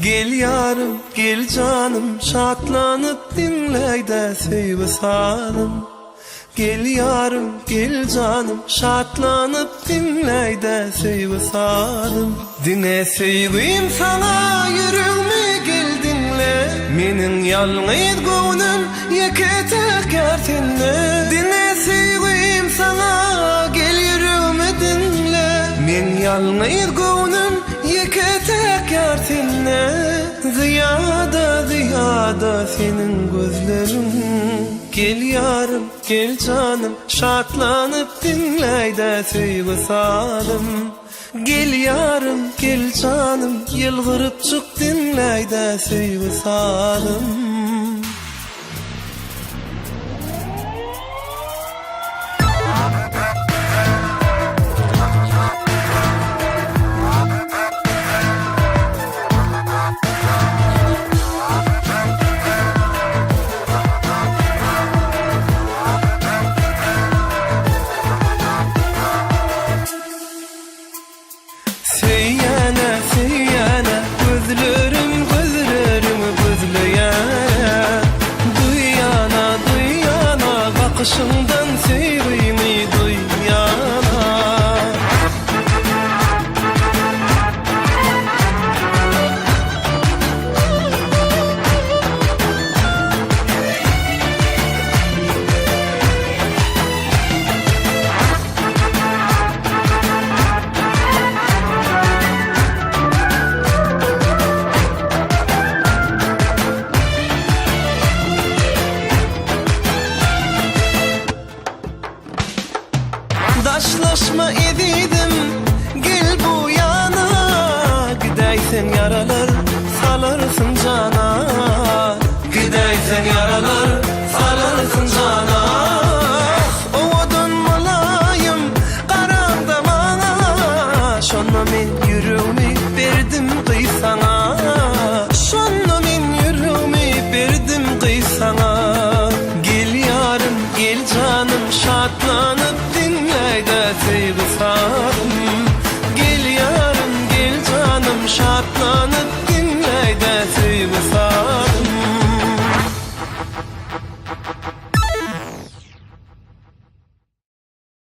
Gel yarım, gel canım, şatlanıp dinleyde sevgi salım. Gel yarım, gel canım, şatlanıp dinleyde sevgi salım. Dine sevgim sana, yüreğime gel dinle. Menin yalnız gönlüm yeketek yertinle. Dine sevgim sana, gel yüreğime dinle. Men yalnız gönlüm yeketek yertinle. Ziyada ziyada senin gözlerin. Gel yarım, gel canım, şatlanıp dinleyde sevgi salım. Gel yarım, gel canım, yılgırıp çık dinleyde sevgi salım. Seyyana, seyyana, gözlerim, gözlerim, gözleyana. Duyana, duyana, bakışından sevgimi duyana. Daşlaşma edidim, gel bu yana. Gideysen yaralar, salarsın cana. Gideysen yaralar, salarsın cana. Ovadan malayım, karamda bana. Şonma men yüreğimi verdim kıysana. Şonma men yüreğimi verdim kıysana. Gel yarım, gel canım, şatlanıp dinleyde sevgi salım. Gel yarım, gel canım, şatlanıp dinleyde sevgi salım.